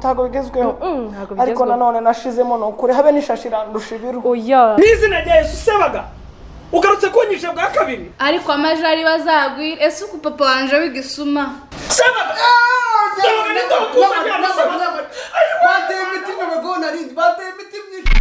ntago bigezweho ntago ariko nanone nashizemo no kure habe nishashira ndusha ibiru oya n'izina rya Yesu sebaga ugarutse kunyishe bwa kabiri ariko amajari bazagwira ese uku papa wanje w'igisuma sebaga sebaga ni ndakuza cyane sebaga bateye imiti n'abagona rindi bateye imiti myinshi.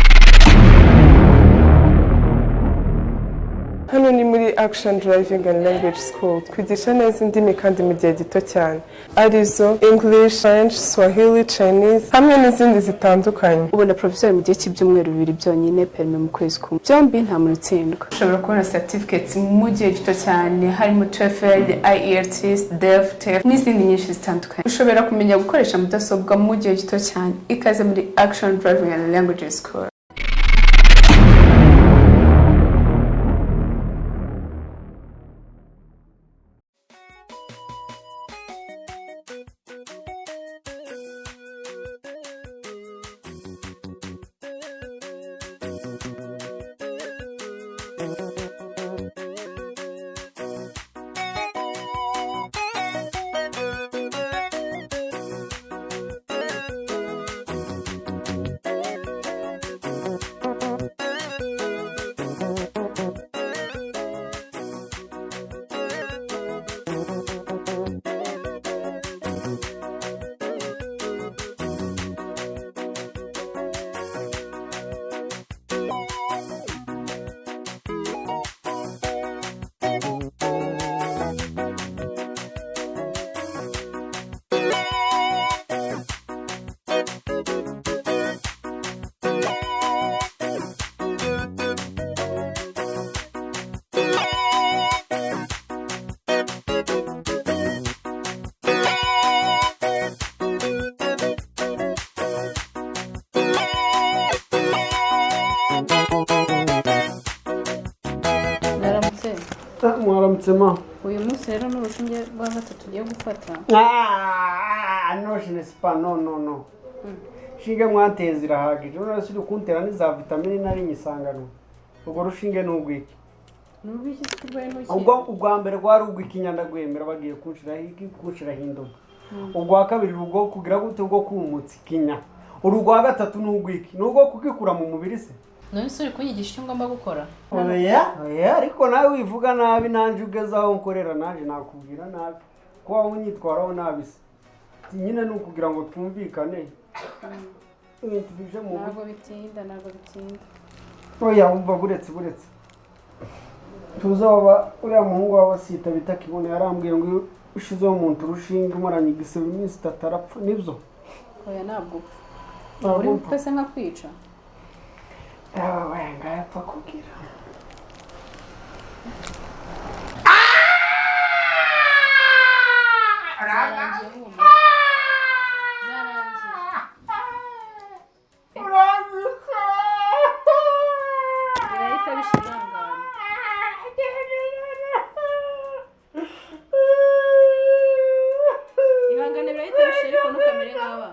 Hano ni muri Action Driving and Language School twigisha neza indimi kandi mu gihe gito cyane arizo English, French, Swahili, Chinese hamwe n'izindi zitandukanye. Ubona professor mu gihe cy'ibyumweru 2 byonyine permis mu kwezi kumwe byombi nta muntu utsindwa. Ushobora kubona certificates mu gihe gito cyane harimo TOEFL, IELTS, DEF, TEF n'izindi nyinshi zitandukanye. Ushobora kumenya gukoresha mudasobwa mu gihe gito cyane ikaze muri Action Driving and Language School. Mwaramtsema uyu munsi rero n'urushinge rwa gatatu tugiye gufata no sinespa no shinge mwateze irahagije none siri kuntera ni za vitamine nari nyisangano ubwo rushinge n'ugwiki n'ubiki kirwaye n'uki ubwo mbere rwari ugwikinyanda gwemera bagiye kunshira hindoga ubwo kabiri ubwo kugira gute ubwo kumutsi kinya urugwa gatatu n'ugwiki n'ubwo kugikura mu mubiri se none suri kunyigisha icyo ngomba gukora oya ariko nawe wivuga nabi nanje ugezaho nkorera nanje nakubwira nabi ko wawe unyitwaraho nabi se nyine nukugira ngo twumvikane ntabwo bitinda oya umva buretse tuzaba uriya muhungu wawe asita bita kibone yarambwiye ngo ushizeho umuntu urushinga umuranye igisebe iminsi 3 arapfa nibyo oya ntabwo uri twese nka kwica wenga yapfa kugira ihangane birahita bishira ariko ntukamere nk'aba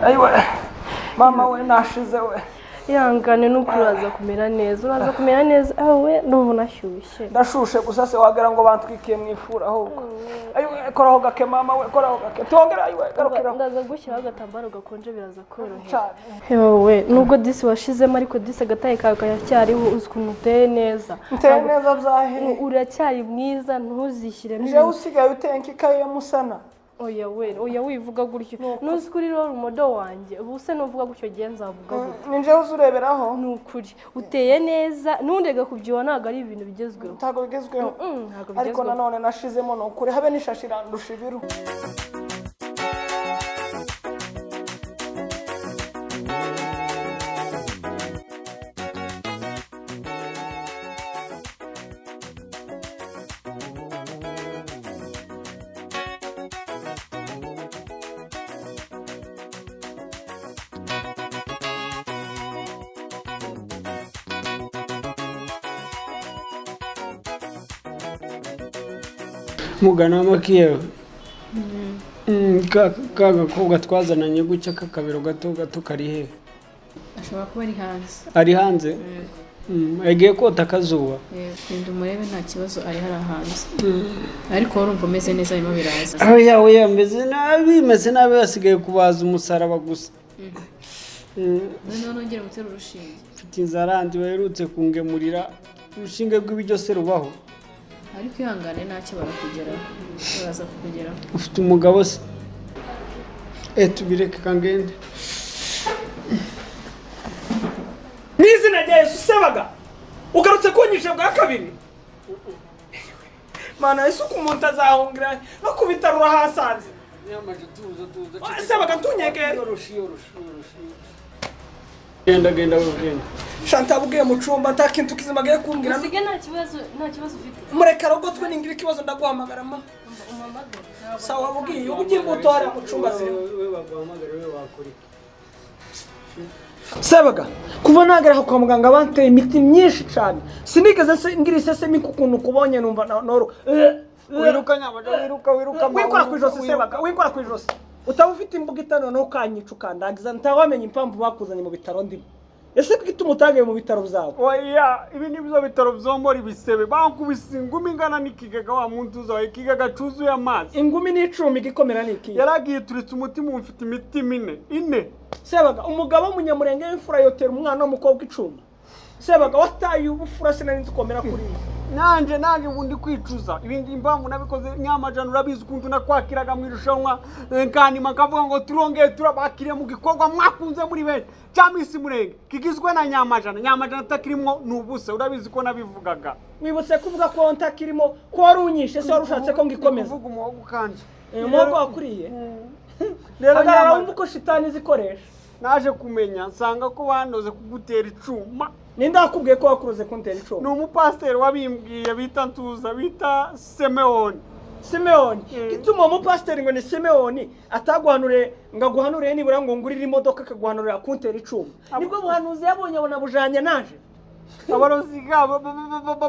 ayiwe mama we nashize we ihangane nuko uraza kumera neza awe n'ubu nashyushye ndashushe gusa se wagera ngo bantwikiye mu ifura ahubwo ayiwe koraho gake mama we koraho gake tongera ayiwe garukira ndaza gushyiraho agatambaro gakonje biraza korohera cyane yewe nubwo disi washizemo ariko disi agataye kawe kayacyariho uzi ukuntu uteye neza byahe uracyari mwiza ntuzishyiremo je usigaye utenka ikaye musana oya wivuga gutyo nuzi kuri rero umudo wanjye ubuse nuvuga gutyo genza avuga gutyo ninje uzureberaho nukuri uteye neza nundega kubyiwa naga ari ibintu bigezweho ntago bigezweho ariko nanone nashizemo no kure habe nishashira ndusha ibiru mugana makiyewe ka gakobwa twazananye gutya kakabero gato kari he ashobora kuba ari hanze ari hanze yagiye kota akazuba yego umurebe nta kibazo ari hanze ariko urumva umeze neza arimo biraza oya meze nabi hasigaye kubaza umusaraba gusa noneho nongera gutera urushinge mfite inzara baherutse kungemurira urushinge rw'ibiryo se rubaho ariko ihangane ntacyo barakugeraho baraza kukugeraho ufite umugabo se tubireke kangende n'izina rya Yesu Sebaga ugarutse kunyisha bwa kabiri mana Yesu kumuntu azahungira no kubitarura hasanze Sebaga tunyegera genda ugenda Shanta bugiye mu cumba ntakintu kizima gaye kumbwira usige nta kibazo ufite mureka rogotwe ningira ikibazo ndaguhamagara ma sawa bugiye ugiye gutora mu cumba ziri we baguhamagara we bakuri Sebaga kuva nagera kwa muganga banteye imiti myinshi cyane sinigeze ngira isesemi kukuntu kubonye numva noro wiruka nyamaje wiruka wikora kwijosi Sebaga wikora kwijosi utaba ufite imbuga itano no kanyica ukandagiza ntawamenya impamvu bakuzanye mu bitaro ndimo ese kwituma utangaye mu bitaro byawe oya ibi nibyo bitaro byombora ibisebe bankubise ingumi ingana n'ikigaga wa muntu uzawe ikigaga cuzuye amazi ingumi n'icumi gikomera niki yaragiye turitse umutima umfite imiti ine Sebaga umugabo w'umunyamurenge w'imfura yotera umwana w'umukobwa icumi Sebaga wataye ubufura sinari komera kuri nanje ubundi kwicuza ibindi impamvu nabikoze nyamajana urabizi ukuntu nakwakiraga mu irushanwa kanima kavuga ngo turongeye turabakiriye mu gikorwa mwakunze muri benshi cyamisi murenge kigizwe na nyamajana atakirimo nubusa urabizi ko nabivugaga wibutse kuvuga ko ntakirimo ko warunyishe se warushatse ko ngikomeza kuvuga umuhogo kanje umuhogo wakuriye rero nyamara uko shitani zikoresha naje kumenya nsanga ko bandoze kugutera icuma ninda akubwiye ko wakuruze kuntera icuma ni umupasiteri wabimbwiye bita ntuza bita Simeoni gituma umupasiteri ngo ni Simeoni ataguhanure ngaguhanure nibura ngo ngurire imodoka akaguhanurira kuntera icuma nibwo buhanuzi yabonye abona bujanye naje abaroziga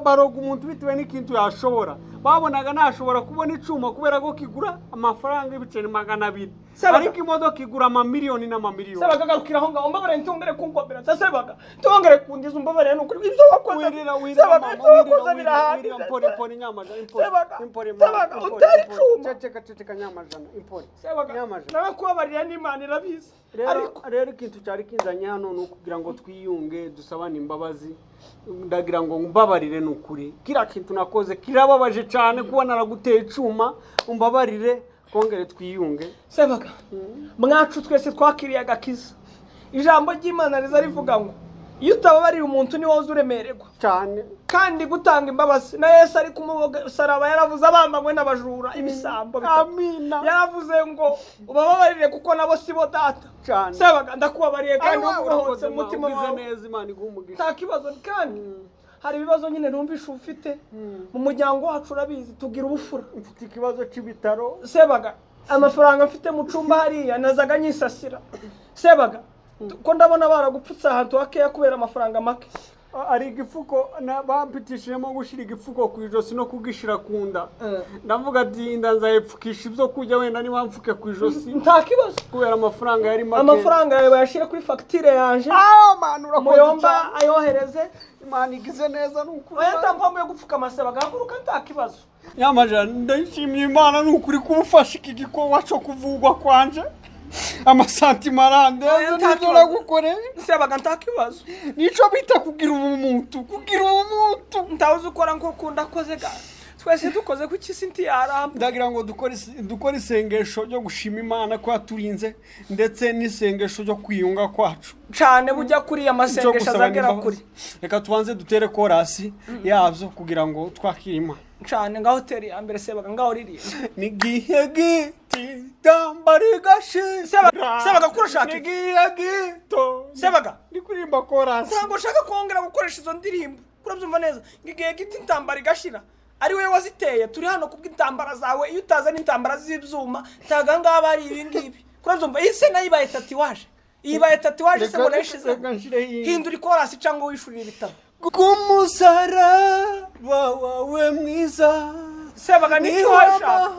baroga umuntu bitewe n'ikintu yashobora babonaga ntashobora kubona icuma kubera ko kigura amafaranga y'ibiceri 200 ariko imodoka igura amamiliyoni n'amamiliyoni Sebaga garukiraho ngaho mbabare ntungere kunkopera Sebaga tongere kundiza umbabare nuko ibyo wakoze wirira birahari impore nyamajana impore ceceka nyamajana impore nyamajana nakubabarira n'Imana irabizi rero ikintu cyari kinzanye hano no kugira ngo twiyunge dusabane imbabazi ndagira ngo mbabarire nukuri kira kintu nakoze kirababaje cyane kubona naraguteye icuma umbabarire kongere twiyunge Sebaga mwacu twese twakiriye agakiza ijambo ry'Imana riza rivuga ngo iyo utababarira umuntu ni wowe uremererwa cyane kandi gutanga imbabazi na Yesu ari kumusaraba yaravuze abambanywe n'abajura ibisambo amina yaravuze ngo ubababarire kuko nabo sibo data cyane Sebaga ndakubabariye kandi uruhutse umutima wawe neza Imana igumugisha nta kibazo kandi hari ibibazo nyine numvisha ufite mu muryango wacu urabizi tugira ubufura mfite ikibazo cy'ibitaro Sebaga amafaranga mfite mu cumba hariya nazaga nyisasira Sebaga ko ndabona baragupfutse ahantu hakeya kubera amafaranga make ari igifuko bampitishijemo gushira igifuko ku ijosi no kugishira kunda ndavuga ati ndanzayepfukisha ibyo kujya wenda niba mfuke ku ijosi nta kibazo kubera amafaranga yari make amafaranga yawe bayashira kuri fagitire yanje man urakoze muyomba ayohereze Imana igize neza nuko oya ndampamwe yo gupfuka Sebaga haguruka nta kibazo nyamajana ndashimye Imana nukuri kubufasha iki gikorwa cyo kuvugwa kwanje amasantima arandeze nibyo nagukoreye Sebaga nta kibazo nico bita kugira umuntu ntawuzi ukora nko kunda koze ga twese dukoze ku kisi ntiyaramba ndagira ngo dukore isengesho ryo gushima Imana ko yaturinze ndetse n'isengesho ryo kwiyunga kwacu cyane bujya kuri amasengesho azagera kuri reka tubanze dutere korasi yabyo kugira ngo twakire Imana cyane ngaho hoteli ya mbere Sebaga ngaho ririye nigihe giti tambari gashi Sebaga kurashaka nigihe gito Sebaga ndi kurimba korasi ntabwo ushaka kongera gukoresha izo ndirimbo kurabyumva neza ngigihe giti intambara igashira ari wewe waziteye turi hano kubw'intambara zawe iyo utaza n'intambara z'ibyuma taga ngaba ari ibi ngibi kurabyumva iyi se nayo ibaye tatuwaje ibaye tatuwaje se ngo nashize hindura ikorasi cyangwa wishurira ibitabo kumusaraba wawe mwiza Sebaga nicyo washaka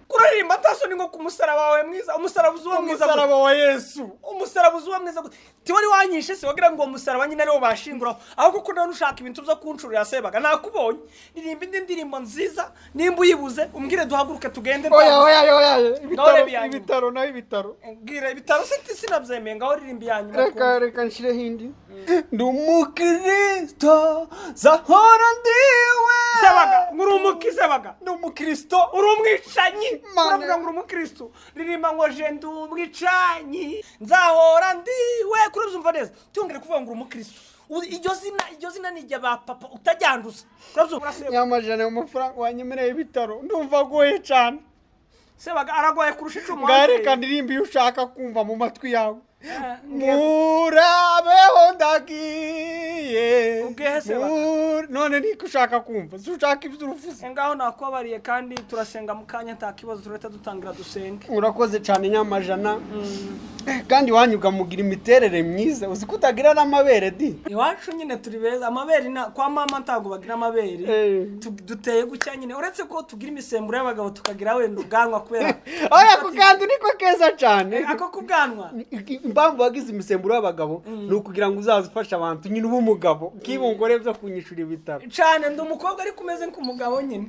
kuririmba taso ni ngo ku musaraba wawe mwiza umusaraba uzuwa mwiza umusaraba wa Yesu umusaraba uzuwa mwiza ti wari wanyishe se wagira ngo umusaraba nyine ariwo bashinguraho aho kuko none ushaka ibintu byo kuncurira Sebaga nakubonye nirimba indi ndirimbo nziza nimba uyibuze umbwire duhaguruke tugende oya ibitaro nayo ibitaro ngira ibitaro sinabyemeye ngaho ririmba yanyu reka nshire hindi ndumukristo zahora ndiwe Sebaga Sebaga ndumukristo uri umwicanyi uravuga ngo umukristo ririmba ngo je ndumwicanyi nzahora ndiwe kuri uzumva neza tungere kuvuga ngo umukristo iryo zina ni rya ba papa utajyanduza nyamajana y'amafaranga wanyemereye ibitaro ndumva goye cyane Sebaga aragoye kurusha icumu ngareka ndirimba iyo ushaka kumva mu matwi yawe murabeho ndagiye none niko ushaka kumva ushaka ibyo uruvuze ngaho nakubabariye kandi turasenga mu kanya nta kibazo tureta dutangira dusenge urakoze cyane nyamajana kandi wanyuga mugira imiterere myiza uzi ko utagira n'amabere di iwacu nyine turi beza amabere kwa mama ntago bagira amabere duteye gucya nyine uretse ko tugira imisemburo y'abagabo tukagira wenda ubwanwa kubera oya ko kandi niko keza cyane ako kubwanwa impamvu wagize imisemburo y'abagabo ni ukugira ngo uzaze ufasha abantu nyine uba umugabo kibungore byo kunyishura ibitaro cyane ndi umukobwa ariko umeze nk'umugabo nyine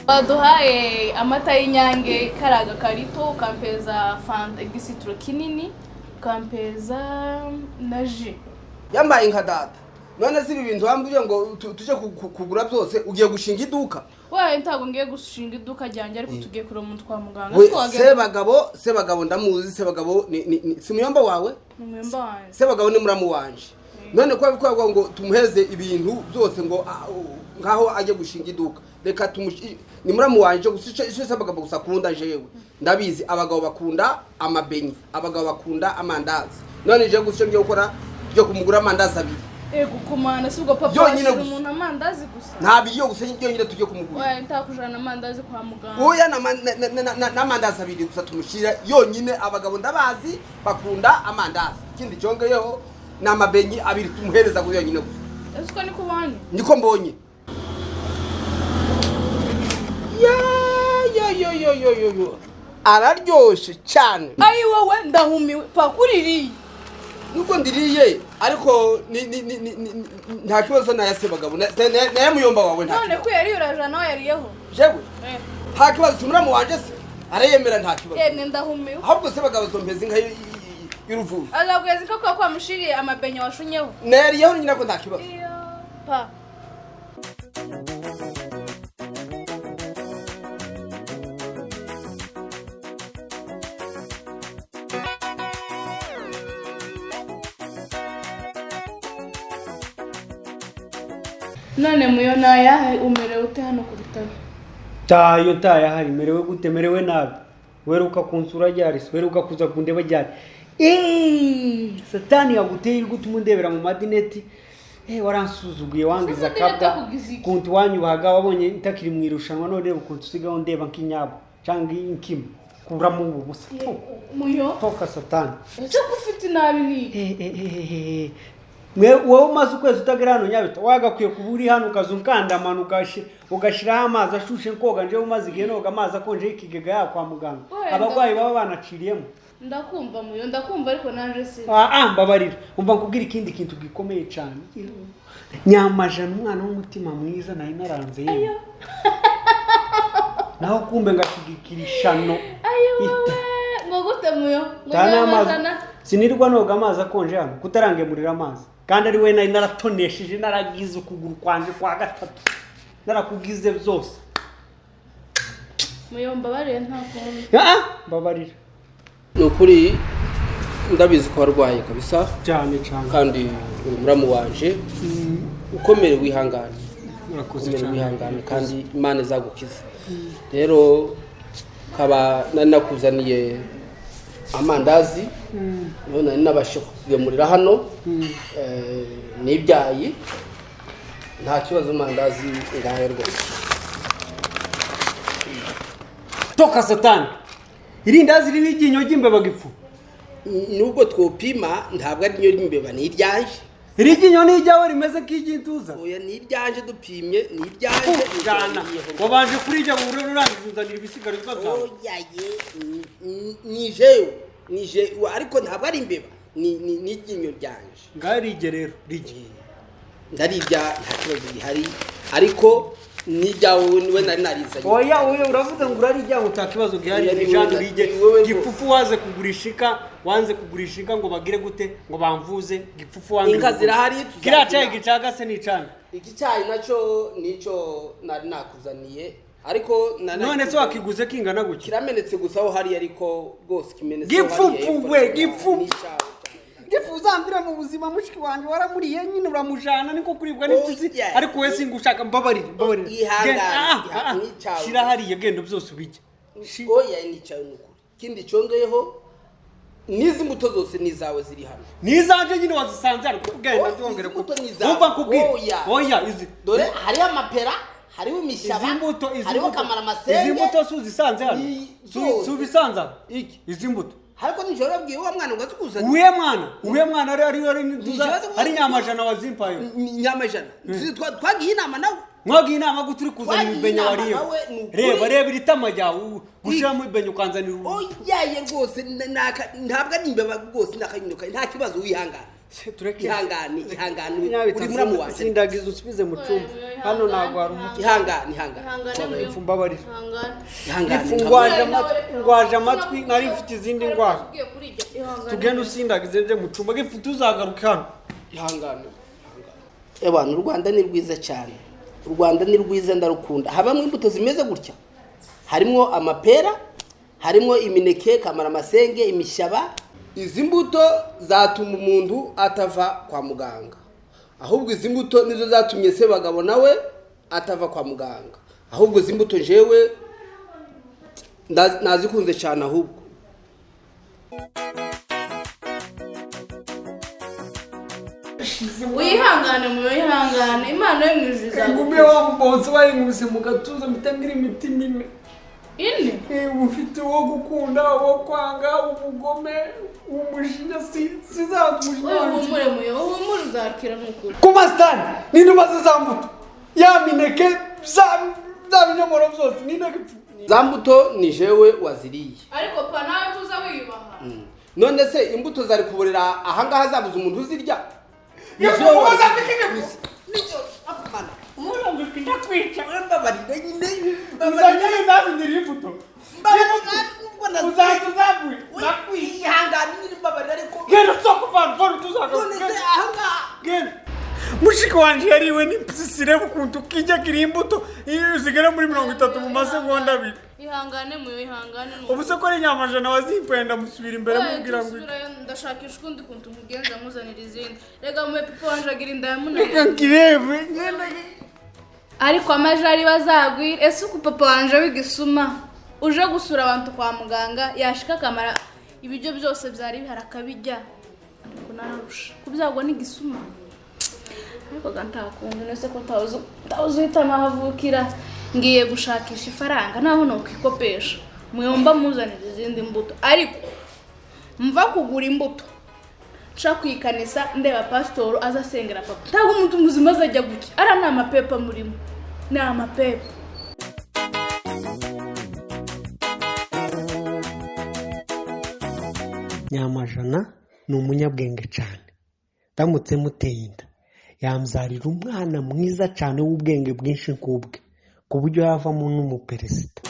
baduhaye amata y'inyange karaga karito ukampeza fanta igisitro kinini ukampeza na ji yambaye nka data none si ibintu wambwiye ngo tuje kugura byose ugiye gushinga iduka waye ntago ngiye gushinga iduka ryanjye ariko tugiye kureba umuntu kwa muganga Sebagabo ndamuzi Sebagabo ni simuyomba wawe muyomba wanje Sebagabo ni muramu wanje none kwa bikwaga ngo tumuheze ibintu byose ngo ngaho aje gushinga iduka reka ni muramu wanje gusica iso Sebagabo gusakunda jewe ndabizi abagabo bakunda amabenyi abagabo bakunda amandazi none je gusica ngiye gukora byo kumugura amandazi abiri ego kumana si ubwo papa ashira umuntu amandazi gusa nta biyo gusa nyine tugiye kumugura waye ntakujana amandazi kwa muganga oya na amandazi abiri gusa tumushira yonyine abagabo ndabazi bakunda amandazi kindi cyongeyeho n'amabenyi abiri tumuhereza guyo nyine gusa ese niko banye niko mbonye yo araryoshe cyane ayi wowe ndahumiwe pakuririye nuko ndiriye ariko nta kibazo na Sebagabo na muyomba wawe nta none ko yari urajana nawe yariyeho jewe nta kibazo tumuramu wanje se arayemera nta kibazo ndahumiwe ahubwo Sebagabo zompeze nka y'uruvuvu azagweza ko kwa mushiriye amabenya washunyeho nariyeho nyina ko nta kibazo pa none muyo naya umerewe ute hano ku bitaro tayo hari merewe gute merewe nabi weruka kunsura ryari weruka kuza kundeba ryari satani yaguteye gutuma undebera mu madineti waransuzuguye wangiza kabda kunti wanyubaga wabonye itakiri mu irushanwa none ukuntu usigaho ndeba nk'inyabo cyangwa inkima kuramo ubu busa muyo toka satani ese gufite nabi ni wowe umaze ukwezi utagira hano Nyabita wagakwiye kuba uri hano ukazunkandamana ugashiraho amazi ashushe koga nje umaze igihe noga amazi akonje y'ikigega ya kwa muganga abagwayi baba banaciriyemo ndakumva muyo ndakumva ariko nanje se mbabarira umva nkubwira ikindi kintu gikomeye cyane Nyamajana umwana w'umutima mwiza nari naranze yewe naho kumbe ngashigikirishano ngo gute muyo Nyamajana sinirwa noga amazi akonje hano kutarangemurira amazi kandi ari we nari naratonesheje naragize ukuguru kwanje kwa gatatu narakugize byose muyomba bareye nta kuntu mbabarira nukuri ndabizi ko warwaye kabisa cyane kandi muramu wanje ukomere wihangane urakoze cyane wihangane kandi Imana izagukiza rero kaba nakuzaniye amandazi none nabashe kugemurira hano n'ibyayi nta kibazo amandazi ngahe rwose toka satani irindazi riri iryinyo ry'imbeba gipfu nubwo twopima ntabwo ari ryo ry'imbeba ni iryanje iri ryinyo ni iryawe rimeze k'iryintuza oya ni iryanje dupimye ni iryanje jana wabanje kurijya mu buryo rurangiza uzanira ibisigarizwa byawe oya ye nije ariko ntabwo ari imbeba ni iryinyo ryanje ngarige rero rige ndarirya nta kibazo gihari ariko nijyawe we nari narizanye oya uravuze ngo urarijya utakibazo gihari nijana rige gipfufu waze kugurisha inka ngo bagire gute ngo bamvuze gipfufu wange inka zirahari kiracaye gicaga se nicana iki cyayi naco nico nari nakuzaniye ariko none se wakiguze kingana guki kiramenetse gusa aho hari ariko rwose kimenetse gipfufu we gipfufu uzambira mu buzima mushiki wanje waramuriye nyine uramujana niko kuribwa n'ipfizi ariko we singushaka mbabarira shira hariye gendo byose ubijya oya nicaye n'ukuri kindi cyongeyeho nizi mbuto zose nizawe ziri hano nizanje nyine wazisanze ariko genda ndongere kuko umva kubwira oya izi dore hari amapera hariho imishaba hariho kamara masenge izi mbuto suzisanze hano subisanze iki izi mbuto hariko nijoro bwiye wa mwana ngo tukuzana uye mwana ari nyamajana wazimpaye nyamajana twagiye inama nawe mwagiye inama guturi kuzana ibenya wariye reba iritama ryawe gushiramo ibenya ukanzanira oyaye rwose ntabwo ari imbeba rwose ndakanyuka nta kibazo wihangana ihangane uri muramu wawe sindagize usubize mu cyumba hano ntabwo hari umuti ihangane mbabarira ngwaje amatwi nari mfite izindi ndwara tugende usindagize nje mu cyumba gifu tuzagaruka hano ihangane abantu u Rwanda ni rwiza cyane u Rwanda ni rwiza ndarukunda habamwe imbuto zimeze gutya harimo amapera harimo imineke kamara masenge imishaba izi mbuto zatuma umuntu atava kwa muganga ahubwo izi mbuto nizo zatumye se bagabo nawe atava kwa muganga ahubwo izi mbuto jewe nazikunze cyane ahubwo wihangane imana yo mwijuru ngumye wa mbonse wayinguse mu gatuza mitangira imitima ine ufite wo gukunda wo kwanga ubugome umujinya uhumure uzakira n'ukuri kumasitani n'inuma z'izambuto ya mineke za binyomoro byose n'ineke za mbuto ni jewe waziriye ariko pa nawe tuza wiyubaha none se imbuto zari kuborera ahangaha zabuze umuntu uzirya umurongo ndakwica mbabarira nyine uzanyine ndabindira imbuto uzabwe nakwihangana nyine mbabarira ariko genda soko van tuzagaruka none se ahangaha genda mushiki wanje yariwe n'impyisire bukuntu ukijya kiri imbuto zigera muri 30 mu masegonda abiri ihangane ubu se ko ari nyamajana wazimpenda musubira imbere mubwira ngo ndashakisha ukundi kuntu mugenza muzanira izindi rega mu pipo wanje agira inda yamunaniye reka nkirebe ariko amajari bazagwira ese uku papa wanje w'igisuma uje gusura abantu kwa muganga yashika kamara ibiryo byose byari bihara kabijya kunarusha kubyagwa n'igisuma ariko gantakunze nese ko tawuzuhita nahavukira ngiye gushakisha ifaranga naho no kwikopesha muyomba muzanira izindi mbuto ariko mva kugura imbuto nca kwikanisa ndeba pastor azasengera papa ntabwo umuntu muzima azajya guki ara na amapepa murimo ni amapepa nyamajana ni umunyabwenge cyane ndamutse muteye inda yamzarira umwana mwiza cyane w'ubwenge bwinshi nk'ubwe ku buryo yavamo n'umuperezida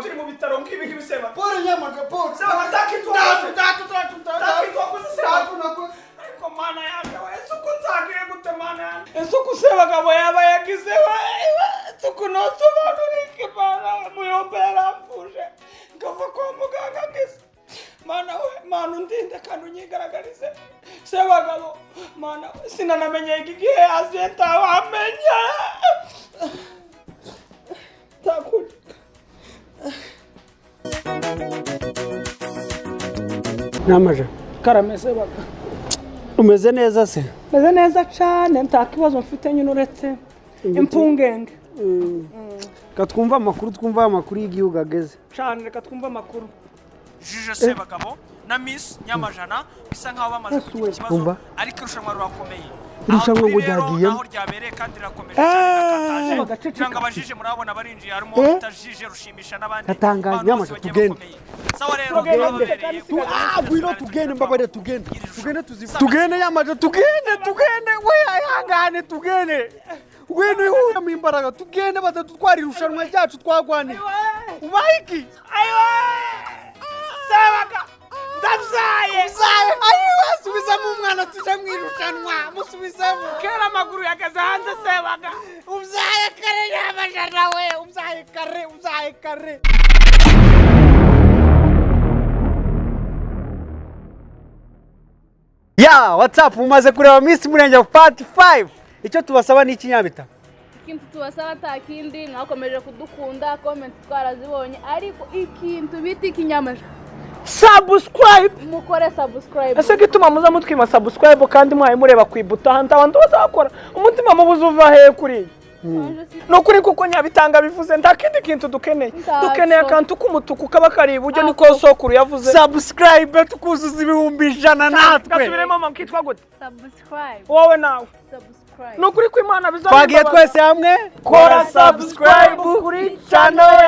turi mu bitaro nk'ibi nk'ibiseba Paul nyamaga Paul saba bataki mana undinde kandi unyigaragarize Sebagabo mana sinanamenye igihe yaziye ntawamenya takuri Namaje karame Sebaga umeze neza se meze neza cyane nta kibazo mfite nyine uretse impungenge katwumva amakuru y'igihugu ageze cyane reka twumva amakuru Jije Sebagabo na Miss Nyamajana bisa nkaho bamaze kugira ikibazo ariko irushanwa rurakomeye irushanwa ngo ryagiyemo aho ryabereye kandi rirakomeje cyane cyangwa abajije murabona barinjiye harimo utajije rushimisha n'abandi katangaje Nyamajana tugende sawa rero gwiro tugende mbabare tugende tugende Nyamajana tugende we ayangane tugende Wenu ihura mu imbaraga tugende badatwara irushanwa ryacu twagwaniye ubahiki ayo Sebaga ndavyaye ayiwe subizamo umwana tuje mu irushanwa musubizemo kera amaguru yagaze hanze Sebaga ubyaye kare Nyamajana we ubyaye kare ya whatsapp umaze kureba Miss Murenge part 5 icyo tubasaba ni ikinyabita ikintu tubasaba atakindi mwakomeje kudukunda comment twarazibonye ariko ikintu biti Kinyamajana subscribe mukore subscribe ese gituma muza mutwima subscribe kandi mwaye mureba kwibuta hanta abantu bazakora umutima mubuze uva he kuri no kuri kuko nyabitanga bivuze nta kindi kintu dukeneye akantu k'umutuku kaba kari iburyo niko sokuru yavuze subscribe tukuzuza 100 natwe gasubiremo mama kitwa gute subscribe wowe nawe subscribe no kuri kwimana bizaba twagiye twese hamwe kora subscribe kuri channel